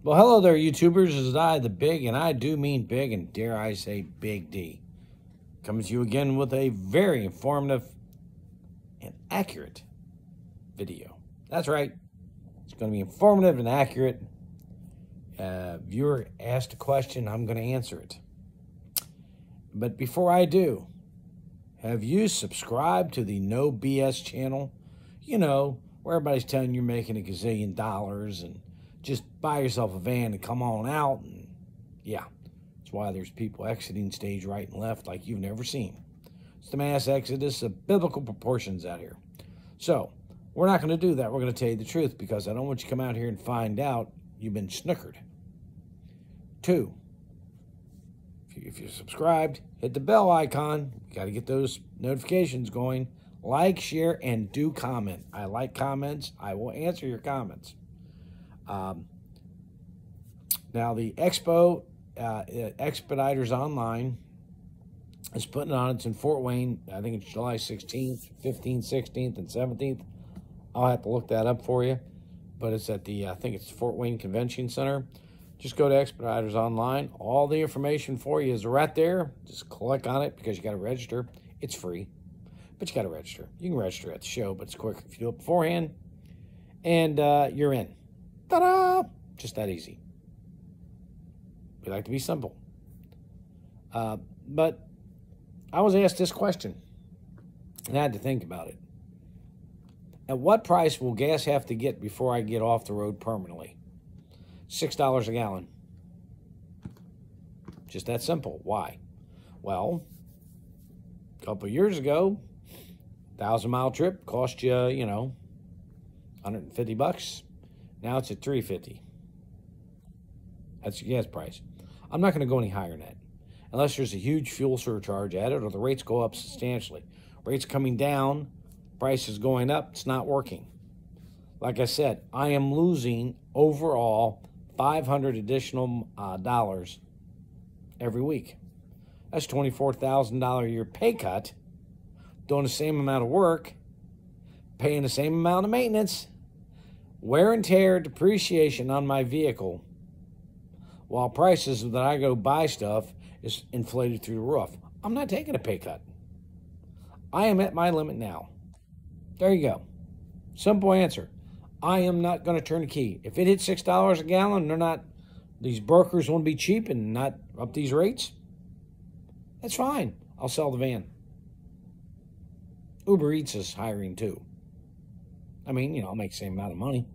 Well, hello there, YouTubers. This is I, the Big, and I do mean big, and dare I say Big D. Coming to you again with a very informative and accurate video. That's right. It's going to be informative and accurate. Viewer asked a question. I'm going to answer it. But before I do, have you subscribed to the No BS channel? You know, where everybody's telling you you're making $1 gazillion and just buy yourself a van and come on out. And yeah, that's why there's people exiting stage right and left like you've never seen. It's the mass exodus of biblical proportions out here. So we're not going to do that. We're going to tell you the truth because I don't want you to come out here and find out you've been snookered. 2, if you're subscribed, hit the bell icon. You got to get those notifications going. Like, share, and do comment. I like comments. I will answer your comments. Now, the Expo, Expeditors Online is putting on. It's in Fort Wayne. I think it's July 16th, 15th, 16th, and 17th. I'll have to look that up for you. But it's at the, I think it's Fort Wayne Convention Center. Just go to Expeditors Online. All the information for you is right there. Just click on it because you got to register. It's free, but you got to register. You can register at the show, but it's quick if you do it beforehand. And you're in. Ta-da! Just that easy. We like to be simple. But I was asked this question, and I had to think about it. At what price will gas have to get before I get off the road permanently? $6 a gallon. Just that simple. Why? Well, a couple of years ago, 1,000-mile trip cost you, you know, $150. Now it's at $350. That's your gas price. I'm not going to go any higher than that unless there's a huge fuel surcharge added or the rates go up substantially. Rates coming down, prices going up, it's not working. Like I said, I am losing overall $500 additional dollars every week. That's $24,000 a year pay cut, doing the same amount of work, paying the same amount of maintenance, wear and tear, depreciation on my vehicle, while prices that I go buy stuff is inflated through the roof. I'm not taking a pay cut. I am at my limit now. There you go. Simple answer. I am not going to turn the key. If it hits $6 a gallon, they're not, these brokers want to be cheap and not up these rates, that's fine. I'll sell the van. Uber Eats is hiring too. I mean, you know, I'll make the same amount of money.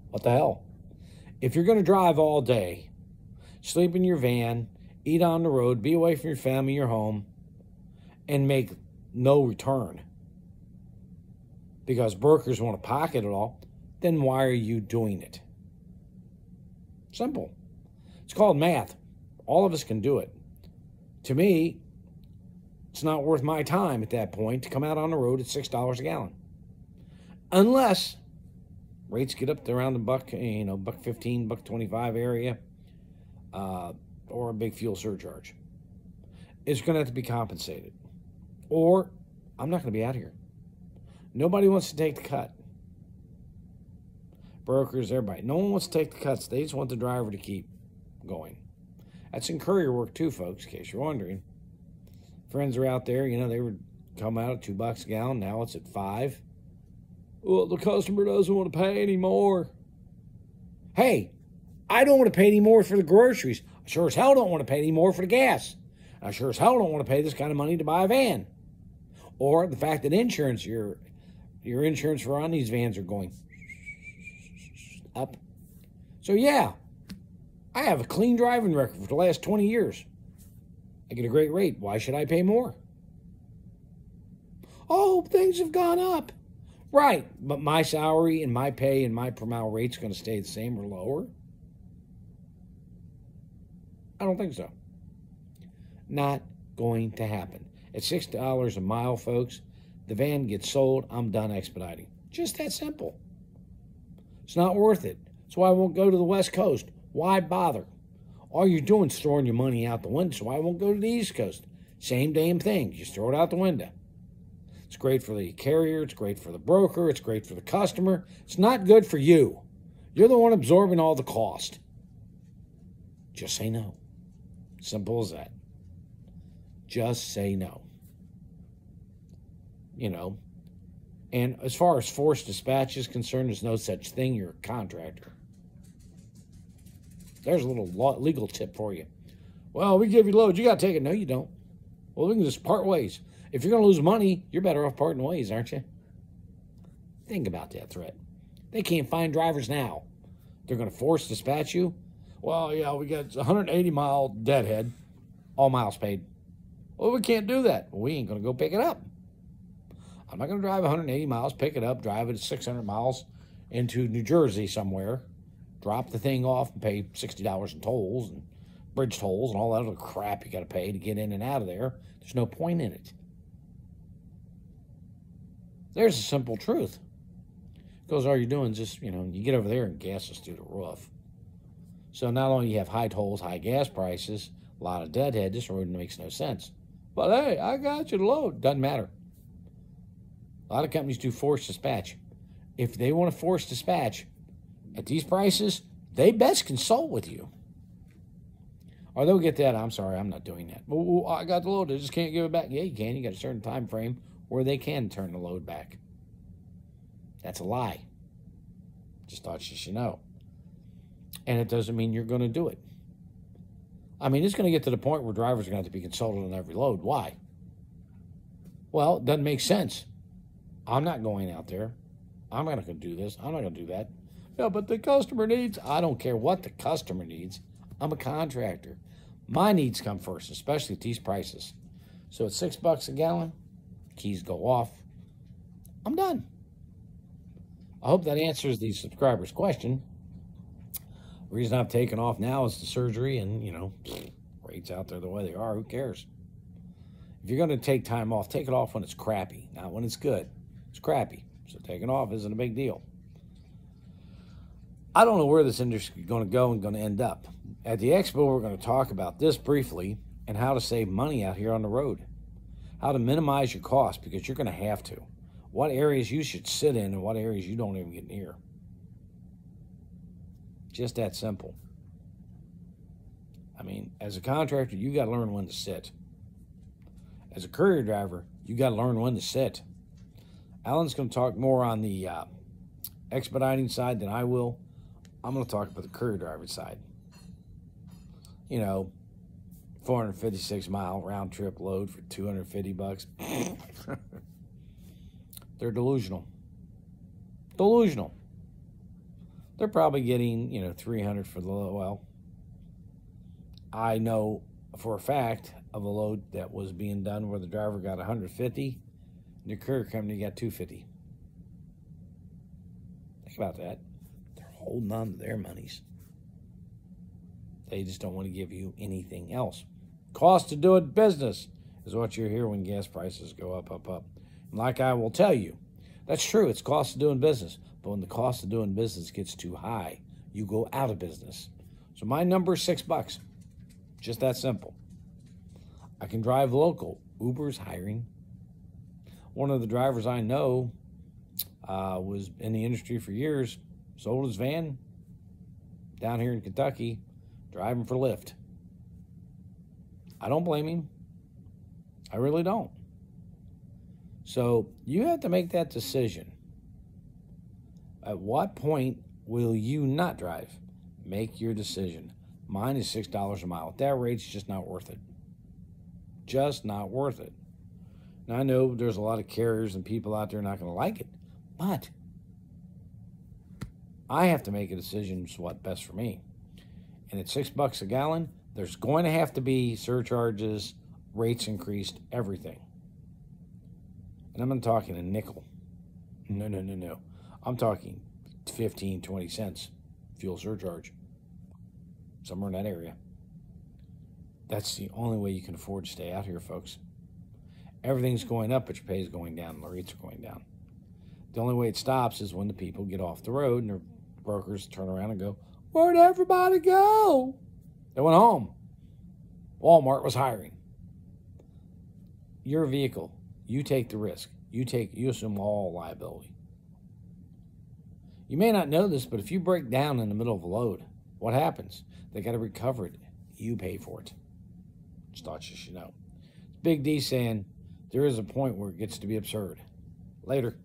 What the hell? If you're going to drive all day, sleep in your van, eat on the road, be away from your family, your home, and make no return because brokers want to pocket it all, then why are you doing it? Simple. It's called math. All of us can do it. To me, it's not worth my time at that point to come out on the road at $6 a gallon. Unless rates get up to around the buck, you know, $1.15, $1.25 area, or a big fuel surcharge. It's going to have to be compensated. Or I'm not going to be out here. Nobody wants to take the cut. Brokers, everybody. No one wants to take the cuts. They just want the driver to keep going. That's in courier work too, folks, in case you're wondering. Friends are out there, you know, they would come out at $2 a gallon. Now it's at $5. Well, the customer doesn't want to pay any more. Hey, I don't want to pay any more for the groceries. I sure as hell don't want to pay any more for the gas. I sure as hell don't want to pay this kind of money to buy a van. Or the fact that insurance, your insurance for on these vans are going up. So yeah, I have a clean driving record for the last 20 years. I get a great rate. Why should I pay more? Oh, things have gone up. Right, but my salary and my pay and my per mile rate's going to stay the same or lower? I don't think so. Not going to happen. At $6 a mile, folks, the van gets sold. I'm done expediting. Just that simple. It's not worth it. That's why I won't go to the West Coast. Why bother? All you're doing is throwing your money out the window, so I won't go to the East Coast. Same damn thing. Just throw it out the window. It's great for the carrier. It's great for the broker. It's great for the customer. It's not good for you. You're the one absorbing all the cost. Just say no. Simple as that. Just say no. You know, and as far as forced dispatch is concerned, there's no such thing. You're a contractor. There's a little legal tip for you. Well, we give you loads. You got to take it. No, you don't. Well, we can just part ways. If you're going to lose money, you're better off parting ways, aren't you? Think about that threat. They can't find drivers now. They're going to force dispatch you. Well, yeah, we got a 180-mile deadhead, all miles paid. Well, we can't do that. Well, we ain't going to go pick it up. I'm not going to drive 180 miles, pick it up, drive it 600 miles into New Jersey somewhere, drop the thing off and pay $60 in tolls and bridge tolls and all that other crap you got to pay to get in and out of there. There's no point in it. There's a simple truth. Because all you're doing is just, you get over there and gas is through the roof. So not only you have high tolls, high gas prices, a lot of deadhead, this road makes no sense. But hey, I got you to load. Doesn't matter. A lot of companies do forced dispatch. If they want to force dispatch at these prices, they best consult with you. Or they'll get that, I'm sorry, I'm not doing that. Well, I got the load, I just can't give it back. Yeah, you can. You got a certain time frame where they can turn the load back. That's a lie. Just thought you should know. And it doesn't mean you're going to do it. I mean, it's going to get to the point where drivers are going to have to be consulted on every load. Why? Well, it doesn't make sense. I'm not going out there. I'm not going to do this. I'm not going to do that. Yeah, but the customer needs. I don't care what the customer needs. I'm a contractor. My needs come first, especially at these prices. So at $6 a gallon, keys go off. I'm done. I hope that answers the subscriber's question. The reason I've taken off now is the surgery and, rates out there the way they are. Who cares? If you're going to take time off, take it off when it's crappy, not when it's good. It's crappy. So taking off isn't a big deal. I don't know where this industry is going to go and going to end up. At the expo, we're going to talk about this briefly and how to save money out here on the road. How to minimize your costs because you're going to have to. What areas you should sit in and what areas you don't even get near. Just that simple. I mean, as a contractor, you got to learn when to sit. As a courier driver, you got to learn when to sit. Alan's going to talk more on the expediting side than I will. I'm going to talk about the courier driver side. 456-mile round trip load for $250. They're delusional. Delusional. They're probably getting, $300 for the load. Well, I know for a fact of a load that was being done where the driver got $150 and the courier company got $250. Think about that. They're holding on to their monies. They just don't want to give you anything else. Cost of doing business is what you hear when gas prices go up, up, up. And like I will tell you, that's true. It's cost of doing business. But when the cost of doing business gets too high, you go out of business. So my number is $6. Just that simple. I can drive local. Uber's hiring. One of the drivers I know was in the industry for years, sold his van down here in Kentucky, driving for Lyft. I don't blame him. I really don't. So you have to make that decision. At what point will you not drive? Make your decision. Mine is $6 a mile. At that rate, it's just not worth it. Just not worth it. Now, I know there's a lot of carriers and people out there not going to like it, but I have to make a decision as what's best for me. And at $6 a gallon, there's going to have to be surcharges, rates increased, everything. And I'm not talking a nickel. No. I'm talking 15, 20 cents fuel surcharge. Somewhere in that area. That's the only way you can afford to stay out here, folks. Everything's going up, but your pay is going down, and the rates are going down. The only way it stops is when the people get off the road and their brokers turn around and go, "Where'd everybody go?" They went home. Walmart was hiring. You're a vehicle. You take the risk. You assume all liability. You may not know this, but if you break down in the middle of a load, what happens? They got to recover it. You pay for it. Just thought you should know. Big D saying there is a point where it gets to be absurd. Later.